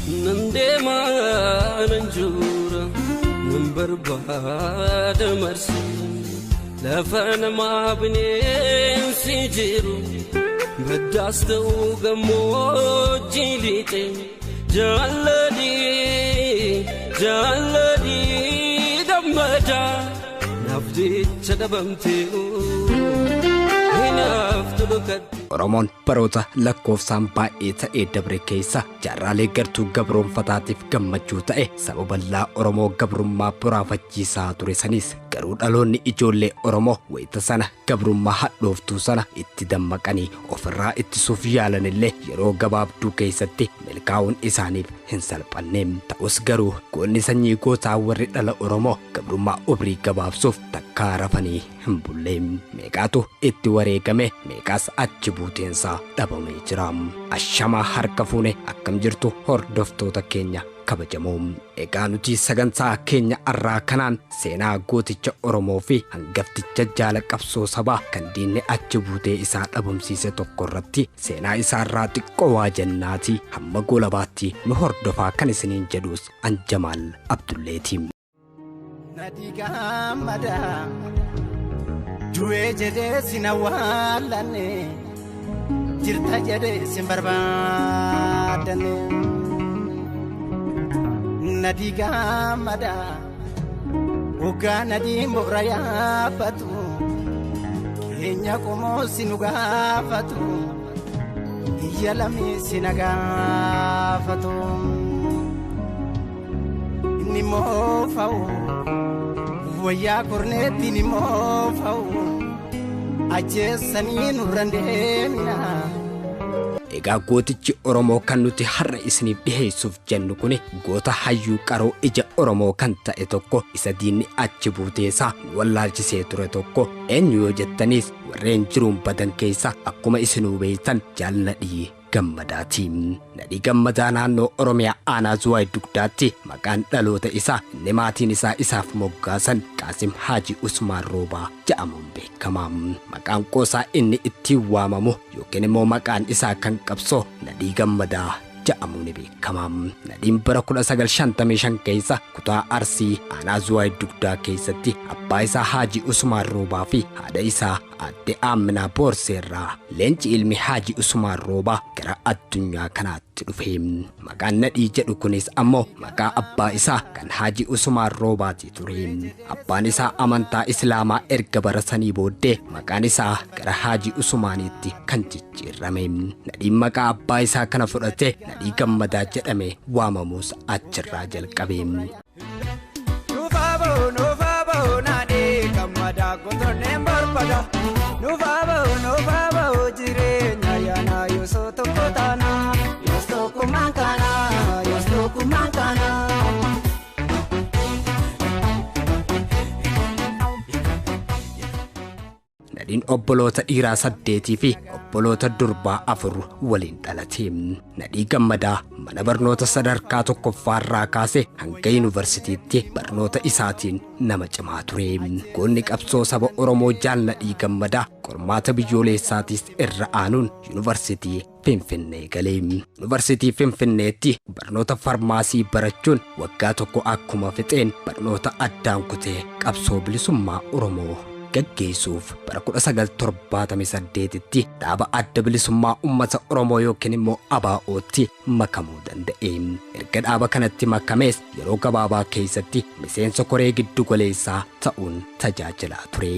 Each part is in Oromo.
نندما ننجورا من برباد مرسي لفانا ما بنين سيجيرو بداستو قمو جيليتي جالدي دمدا نفدي تدبمتيو Oromoon baroota lakkoofsaan baay'ee ta'ee dabre keessa jaarraalee gartuu gabroonfataatiif gammachuu ta'e saba bal'aa Oromoo gabrummaa boraafachiisaa ture sanis garuu dhaloonni ijoollee Oromoo wayita sana gabrummaa hadhooftuu sana itti dammaqanii ofirraa ittisuuf yaalanillee yeroo gabaabduu keessatti milkaa'uun isaaniif hin salphanneem ta'us garuu goonni sanyii gootaa warri dhala Oromoo gabrummaa obrii gabaabsuuf takkaa rafanii hin bulleem meeqaatu itti wareegame meeqaas achi buuteensaa dhabamee jira ashamaa harka fuune akkam jirtu hordoftoota keenya kabajamoo egaa nuti sagantaa keenya arraa kanaan seenaa gooticha Oromoo fi hangafticha jaala qabsoo sabaa kan diinni achi buutee isaa dhabamsiise tokko irratti seenaa isaa irraa xiqqoo waa jennaati hamma goolabaatti nu hordofaa kan isiniin jedhus an Jamal Abdulleetin Nadhii Gammadaa du'ee jedhee sin awwaalanne jirta jedhee sin barbaadanne Nadhii Gammadaa waggaa Nadhiin boora yaabbatu keenya qomoo si nu gaafatu iyya lamee si na gaafatu inni moofa'u wayyaa korneetti ni moofa'u ajjeessanii nurran deemina. Egaa gootichi Oromoo kan nuti har'a isiniif dhiheessuuf jennu kuni goota hayyuu qaroo ija Oromoo kan ta'e tokko isa diinni achi buuteesaa wallaalchisee ture tokko eenyu yoo jettaniis warreen jiruun badan keessa akkuma isinuu beektan Jaal Nadhii Gammadaatiin. Nadhii Gammadaa naannoo Oromiyaa aanaa Zuwaay Dugdaatti maqaan dhaloota isaa inni maatiin isaa isaaf moggaasan Qaasim Haaji Usmaan Roobaa jedhamuun beekama. Maqaan qoosaa inni ittiin waamamu yookiin immoo maqaan isaa kan qabsoo Nadhii Gammadaa jedhamuun beekama. Nadhiin bara 1955 keessa kutaa Arsii aanaa Zuwaay Dugdaa keessatti abbaa isaa Haaji Usmaan Roobaa fi haadha isaa Adde Aaminaa Boorseerraa leenci ilmi Haaji Usmaan Roobaa gara addunyaa kanaatti dhufe. Maqaan Nadhii jedhu kunis ammoo maqaa abbaa isaa kan Haaji Usmaan Roobaati ture. Abbaan isaa amantaa Islaamaa erga baratanii booddee maqaan isaa gara Haaji Usmaaniitti kan jijjiirame. Nadhiin maqaa abbaa isaa kana fudhatee Nadhii Gammadaa jedhamee waamamuus achirraa jalqabe. Nadhii Gammadaa gootonneen barbada. Nufaba jireenya yaana yoosoo tokko taana yoosoo kumaan kana. Nadhiin obboloota dhiiraa 8 fi obboloota durbaa 4 waliin dhalate. Nadhii Gammadaa mana barnoota sadarkaa tokkoffaarraa kaasee hanga yuunivarsiitiitti barnoota isaatiin nama cimaa ture. Goonni qabsoo saba Oromoo Jaal Nadhii Gammadaa qormaata biyyoolessaatiis irra aanuun yuunivarsiitii Finfinnee gale. Yuunivarsiitii Finfinneetti barnoota farmaasii barachuun waggaa tokko akkuma fixeen barnoota addaan kutee qabsoo bilisummaa Oromoo gaggeessuuf bara 1978tti dhaaba adda bilisummaa uummata Oromoo yookiin immoo ABO'tti makamuu danda'e. Erga dhaaba kanatti makamees yeroo gabaabaa keessatti miseensa koree giddu galeessaa ta'uun tajaajilaa ture.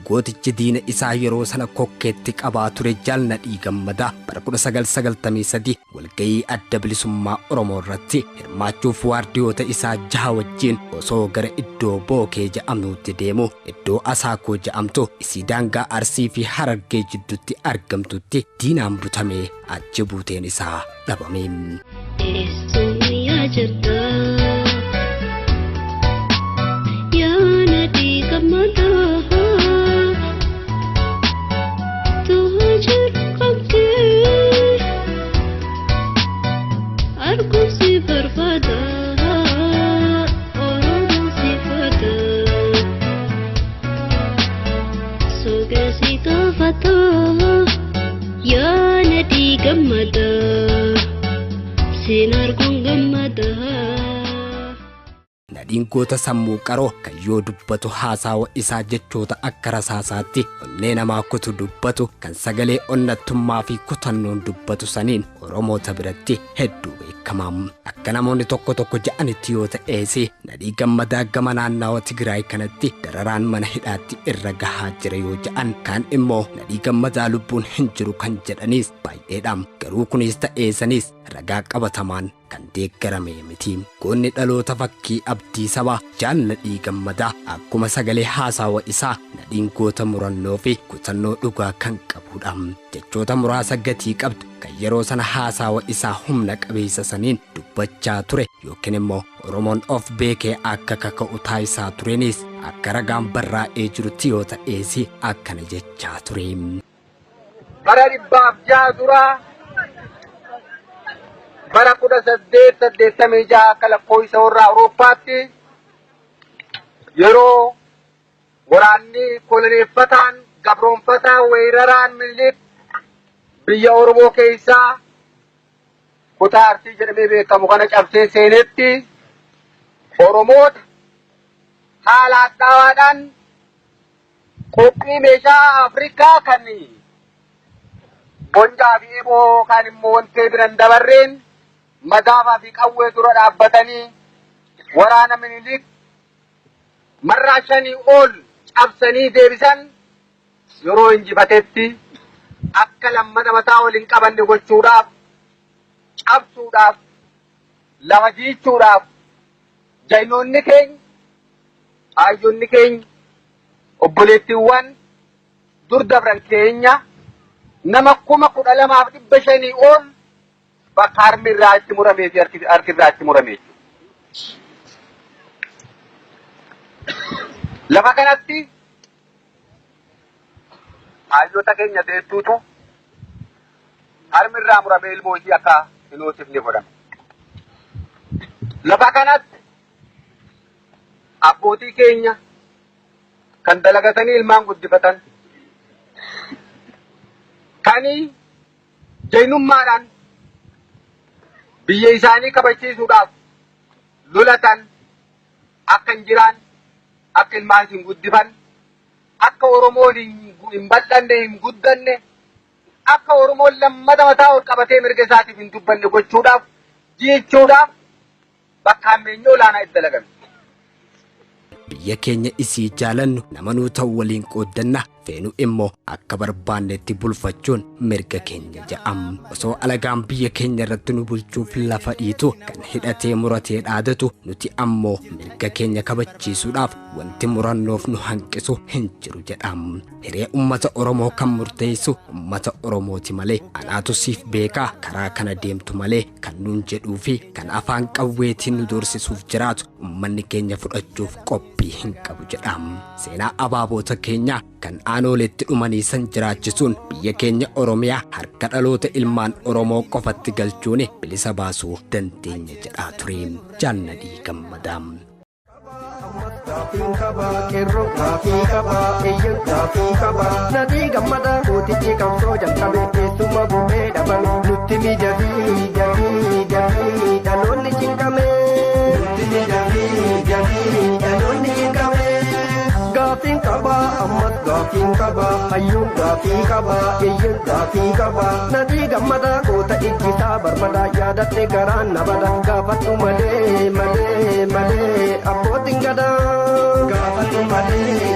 Gootichi diina isaa yeroo sana kokkeetti qabaa ture Jaal Nadhii Gammadaa bara 1993 walgahii adda bilisummaa Oromoo irratti hirmaachuuf waardiyoota isaa 6 wajjin osoo gara iddoo Bookee jedhamtutti deemu iddoo Asaakoo jedhamtu isii daangaa Arsii fi Harargee jidduutti argamtutti diinaan butamee achi buuteen isaa dhabame. Gammadaa Seenaa Nadhiin goota sammuu qaroo kan yoo dubbatu haasawa isaa jechoota akka rasaasaatti onnee namaa kutu dubbatu kan sagalee onnattummaa fi kutannoon dubbatu saniin Oromoota biratti hedduu beekamaam. Akka namoonni tokko tokko ja'anitti yoo ta'eesi Nadhii Gammadaa gama naannawa Tigraay kanatti dararaan mana hidhaatti irra gahaa jira yoo ja'an kaan immoo Nadhii Gammadaa lubbuun hin jiru kan jedhaniis baay'eedhaam. Garuu kunis ta'eesanis ragaa qabatamaan kan deeggarame miti. Goonni dhaloota fakkii abdii sabaa Jaal Nadhii Gammadaa akkuma sagalee haasawa isaa Nadhiin goota murannoo fi kutannoo dhugaa kan qabudha. Jechoota muraasa gatii qabdu kan yeroo sana haasawa isaa humna qabeessa saniin dubbachaa ture yookiin immoo Oromoon of beekee akka kaka'u taasisaa turenis akka ragaan barraa'ee jirutti yoo ta'eesi akkana jechaa ture. Bara 1600 bara 1886 akka lakkoofsa warra Awurooppaatti yeroo waraanni koloneeffataan gabroonfataan weeraraan Minilik biyya Oromoo keessaa kutaa Arsii jedhamee beekamu kana cabsee seenetti Oromoota haala addawaadhaan qophii meeshaa Afrikaa kan bonjaa fi eeboo kan immoo wantee biran dabarreen madaabaa fi qawwee dura dhaabbatanii waraana Minilik marraa 5 ol cabsanii deebisan yeroo injifatetti akka lammata mataa waliin qabanne gochuudhaaf cabsuudhaaf lafa jiichuudhaaf jaynoonni keenya hayyoonni keenya obboleettiiwwan dur dabran keenya nama 12,500 ol bakka harmi irraa itti muramee fi harki irraa itti muramee. Lafa kanatti hayyoota keenya deettuutu harmi irraa muramee ilmoo isii akka hin hoosifne godhame. Lafa kanatti abbootii keenya kan dalagatanii ilmaan guddifatan kanii jaynummaadhaan biyya isaanii kabachiisuudhaaf lolatan akka hin jiraan akka ilmaan hin guddifan akka Oromoon hin bal'anne hin guddanne akka Oromoon lammata mataa ol qabatee mirga isaatiif hin dubbanne gochuudhaaf jiichuudhaaf bakka hammeenyaa olaanaa itti dalagame. Biyya keenya isii jaalannu namanuu ta'u waliin qooddanna feenu immoo akka barbaannetti bulfachuun mirga keenya ja'am. Osoo alagaan biyya keenya irratti nu bulchuuf lafa dhiitu kan hidhatee muratee dhaadatu nuti ammoo mirga keenya kabachiisuudhaaf wanti murannoof nu hanqisu hin jiru jedham. Hiree ummata Oromoo kan murteessu ummata Oromooti malee anaatu siif beekaa karaa kana deemtu malee kan nuun jedhuu fi kan afaan qawweetiin nu doorsisuuf jiraatu ummanni keenya fudhachuuf qophii hin qabu jedham. Seenaa abaaboota keenya kan aanooletti dhumanii san jiraachisuun biyya keenya Oromiyaa harka dhaloota ilmaan Oromoo qofatti galchuun bilisa baasuu dandeenya jedhaa ture Jaal Nadhii Gammadaa. Nadhii Gammadaa kootichi qabsoo jalqabee keessuma bu'ee dhaban nutti miidhagii dhaloonni cinqamee gaaffiin qabaa ammas gaaffiin qabaa hayyuun gaaffii qabaa eeyyuun gaaffii qabaa Nadhii Gammadaa koota ijjisaa barbadaa yaadatte garaan na bada gaafatu malee abbootiin gadaa gaafatu malee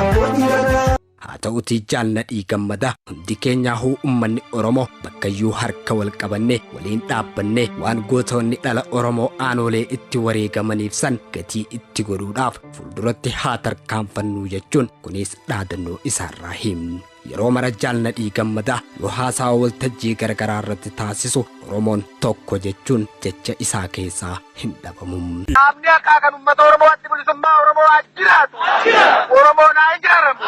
abbootiin gadaa. Haa ta'utii Jaal Nadhii Gammadaa hundi keenyaa huu ummanni Oromoo bakkayyuu harka wal qabanne waliin dhaabbanne waan gootonni dhala Oromoo aanoolee itti wareegamaniif san gatii itti godhuudhaaf fuulduratti haa tarkaanfannu jechuun kunis dhaadannoo isaarraa him. Yeroo mara Jaal Nadhii Gammadaa yoo haasawa waltajjii garagaraa irratti taasisu Oromoon tokko jechuun jecha isaa keessaa hin dhabamu. Namni akka kan uummata Oromooti bilisummaa Oromoo haa jiraatu. Oromoon haa ijaaramu.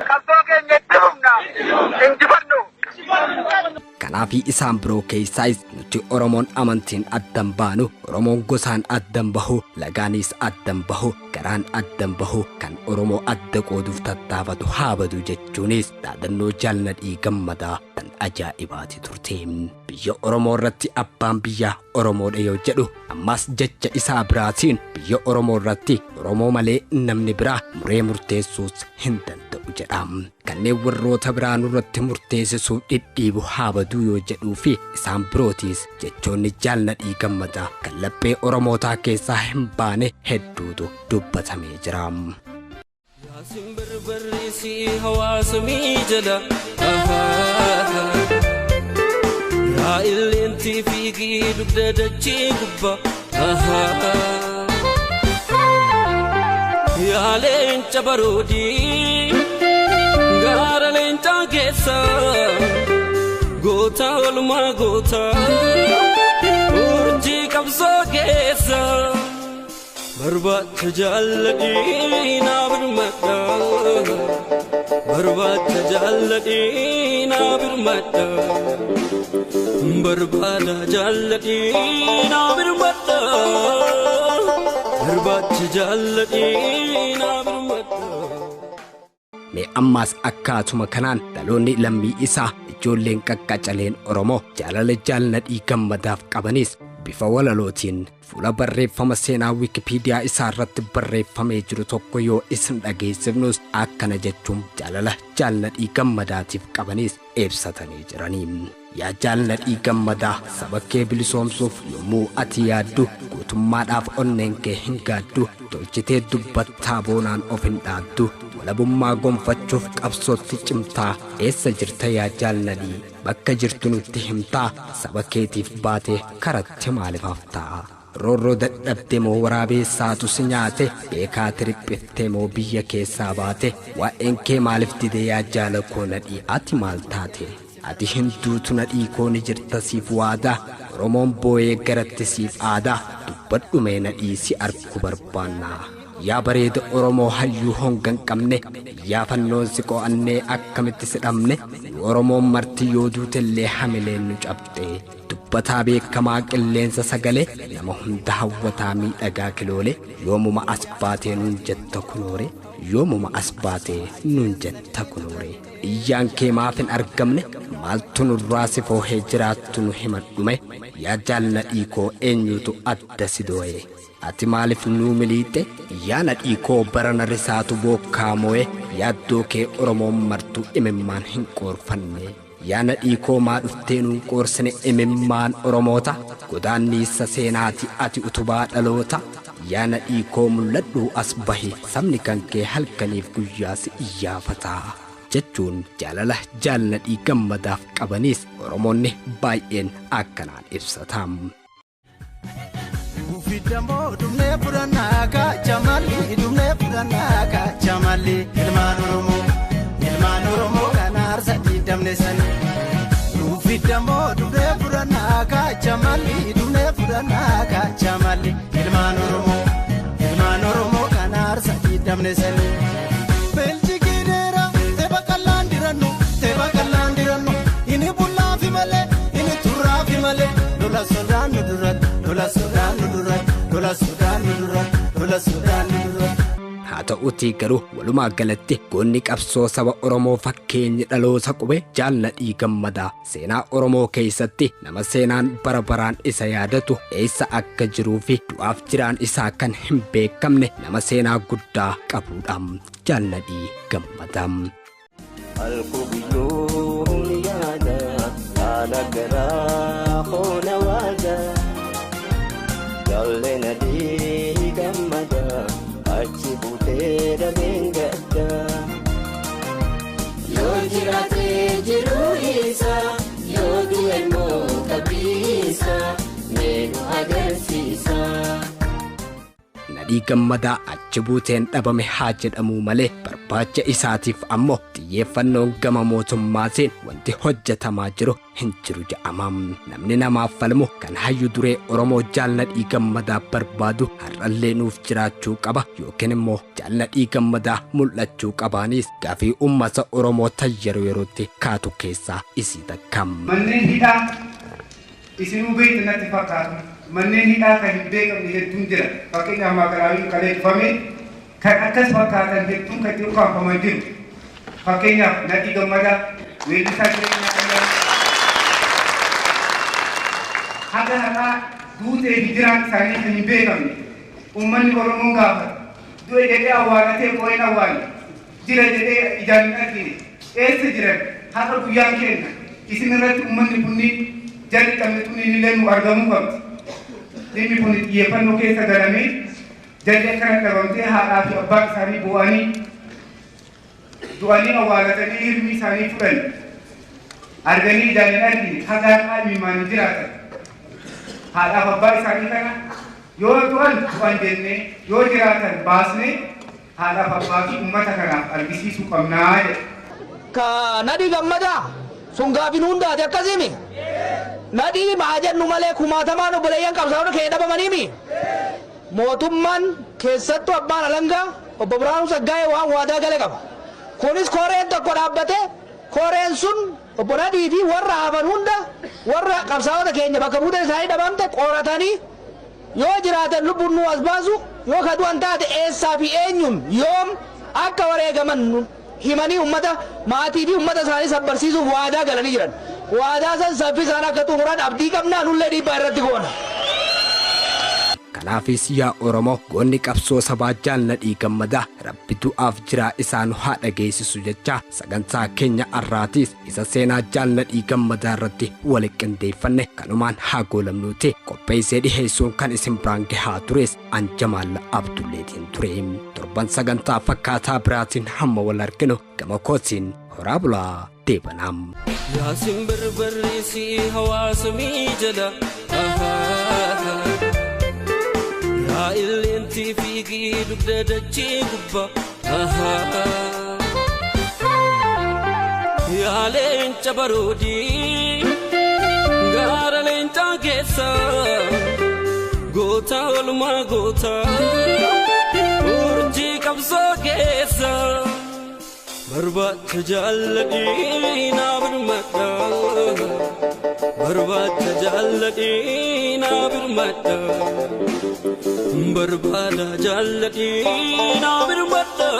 Qabsoo keenya itti fufna. Injifannoo. Kanaafi isaan biroo keessaayis nuti nuti Oromoon amantiin addan baanu Oromoon gosaan addan bahu lagaanis addan bahu garaan addan bahu kan Oromoo adda qooduuf tattaafatu haabadu jechuunis dhaadannoo Jaal Nadhii Gammadaa kan ajaa'ibaati turte. Biyya Oromoo irratti abbaan biyyaa Oromoodha yoo jedhu ammas jecha isaa biraatiin biyya Oromoo irratti Oromoo malee namni biraa muree murteessuus hin danda'u jedha. Kanneen warroota biraa nurratti murteessisuuf dhidhiibu haabaduu yoo jedhuu fi isaan birootiis jechoonni Jaal Nadhii Gammadaa kan laphee Oromootaa keessaa hin baane hedduutu dubbatamee jira. Yaasin barbareessi hawaasa miijala yaa illeentii fiigii dugda dachee gubba yaa leenca baroodii gaara leencaa keessa goota walumaa goota urjii qabsoo keessa barbaacha jaalladhii naa birmadha barbaacha jaalladhii naa birmadha barbaada jaalladhii naa birmadha barbaacha jaalladhii naa birmadha. Mee ammaas akkaatuma kanaan dhaloonni lammii isaa ijoolleen qaqqacaleen Oromoo jaalala Jaal Nadhii Gammadaaf qabanis bifa walalootiin fuula barreeffama seenaa Wikipiidiyaa isaa irratti barreeffamee jiru tokko yoo isin dhageessifnus akkana jechuun jaalala Jaal Nadhii Gammadaatiif qabanis ibsatanii jiranii. Yaa Jaal Nadhii Gammadaa saba kee bilisoomsuuf yommuu ati yaaddu guutummaadhaaf onneen kee hin gaaddu tolchitee dubbattaa boonaan of hin dhaaddu walabummaa gonfachuuf qabsootti cimtaa eessa jirta yaa Jaal Nadhii bakka jirtu nutti himtaa saba keetiif baatee karatti maaliif haftaa roorroo dadhabde moo waraabessaatu si nyaate beekaa tiriphiftee moo biyya keessaa baate waa'een kee maaliif dide yaa jaala koo Nadhii ati maal taate ati hinduutu Nadhii koo ni jirta siif waadaa Oromoon booyee garatti siif aadaa dubbadhumee Nadhii si argu barbaannaa yaa bareeda Oromoo hayyuu hongan qabne yaa fannoon si qo'annee akkamitti si dhabne Oromoon marti yoo duutellee hamileen nu cabxee dubbataa beekamaa qilleensa sagalee nama hunda hawwataa miidhagaa kiloole yoomuma as baatee nuun jetta kunoore yoomuma as baatee nuun jetta kunoore iyyaan kee maaf hin argamne maaltu nurraa si foohee jiraattu nu himadhume yaa Jaal Nadhii koo eenyutu adda si dooye ati maaliif nuu miliite yaa Nadhii koo barana risaatu bookkaa moo'e yaaddoo kee Oromoon martuu imimmaan hin qoorfanne yaa Nadhii koo maa dhuftee nuun qoorsine imimmaan Oromoota godaanniissa seenaati ati utubaa dhaloota yaa Nadhii koo mul'adhuu as bahi sabni kan kee halkaniif guyyaa si iyyaafataa jechuun jaalala Jaal Nadhii Gammadaaf qabanis Oromoonni baay'een akkanaan ibsatam. Ufidamo dumne puranaka Jamali dumne puranaka Jamali ilmaan Oromoo kanar sadi damne sani Ufidamo dumne puranaka Jamali dumne puranaka Jamali ilmaan Oromoo kanar sadi damne sani haa ta'uutii garuu walumaa galatti goonni qabsoo saba Oromoo fakkeenyi dhaloota qube Jaal Nadhii Gammadaa seenaa Oromoo keessatti nama seenaan bara baraan isa yaadatu eessa akka jiruu fi du'aaf jiraan isaa kan hin beekamne nama seenaa guddaa qabuudha Jaal Nadhii Gammadaa. Jaal Nadhii Gammadaa achi buutee dameen gaddaa yoo jiraatee jiruu isaa yoo du'e immoo qabrii isaa mee nu agarsiisa. Nadhii Gammadaa achi buuteen dhabame haa jedhamuu malee barbaacha isaatiif ammoo xiyyeeffannoon gama mootummaatiin wanti hojjetamaa jiru hin jiru jedhamam. Namni namaaf falmu kan hayyu duree Oromoo Jaal Nadhii Gammadaa barbaadu har'allee nuuf jiraachuu qaba yookiin immoo Jaal Nadhii Gammadaa mul'achuu qabaanis gaafii uummata Oromoo yeroo yerootti kaatu keessaa isii takkam. Manneen hidhaa isinuu beeknatti fakkaatu manneen hidhaa kan hin beekamne hedduun jira fakkeenyaaf magaalaawiin kaleeffame kan akkas fakkaatan hedduun kan xiqqaafaman jiru fakkeenyaaf Nadhii Gammadaa weellisaa jireenyaa kan haga har'aa duutee fi jiraan isaanii kan hin beekamne uummanni Oromoo gaafata du'e jedhee awwaalatee qoreen awwaale jira jedhee ijaan hin argine eessa jiran haqa guyyaan kenna isin irratti uummanni kunniin jalli qabnetuun illee nu argamuu qabdi. Dhimmi kun xiyyeeffannoo keessa galamee jalli akkana dhabamtee haadhaa fi abbaan isaanii du'anii awwaalatanii hirmi isaanii fudhan arganii ijaan hin argine haga har'aa imimmaan jiraatan. Haadhaaf abbaa isaanii kana yoo du'an jennee yoo jiraatan baasnee haadhaaf abbaa fi uummata kanaaf argisiisuu qabnaa jedha. Ka Nadhii Gammadaa sun gaafin hundaati akkasimi. Nadhii maa jennu malee kumaatamaan obboleeyyan qabsaa'ota kee dhabamaniimi. Mootummaan keessattuu abbaan alangaa obbo Biraanuu Saggaayee waan waadaa gale qaba. Kunis koreen tokko dhaabbate koreen sun obbo Nadhii fi warra hafan hunda warra qabsaa'ota keenya bakka buuteen isaanii dhabamte qoratanii yoo jiraatan lubbuun nu as baasu yoo ka du'an taate eessaa fi eenyuun yoom akka wareegaman himanii ummata maatii fi ummata isaanii sabbarsiisuuf waadaa galanii jiran. Waadaa san saffisaan akka xumuran abdii qabnaa nullee dhiibbaa irratti goona. Kanaafis yaa Oromoo goonni qabsoo sabaa Jaal Nadhii Gammadaa rabbi du'aaf jiraa isaan haa dhageessisu jecha sagantaa keenya arraatiis isa seenaa Jaal Nadhii Gammadaa irratti waliqindeeffanne kanumaan haa goolabnuuti qopheessee dhiheessuun kan isin biraan gahaa tures an Jamal Abdulleetin ture. Torban sagantaa fakkaataa biraatiin hamma wal arginu gama kootiin horaa bulaa deebanam. Yaasin barbareessi hawaasa miijala yaa illeentii fiigii dugda dachee gubba yaa leenca baroodii gaara leencaa keessa goota olmaa goota urjii qabsoo keessa barbaacha jaalladhii naa birmadha barbaacha jaalladhii naa birmadha barbaada jaalladhii naa birmadha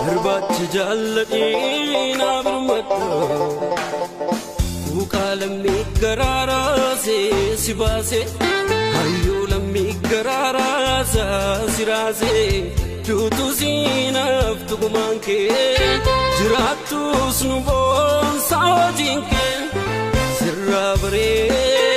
barbaacha jaalladhii naa birmadha kuuqaa lammii garaaraasee si baasee hayyuu lammii garaaraasaa si raasee Juutu siinaaf tugumaan kee jiraattus nu boonsaa hojiin kee sirraa baree.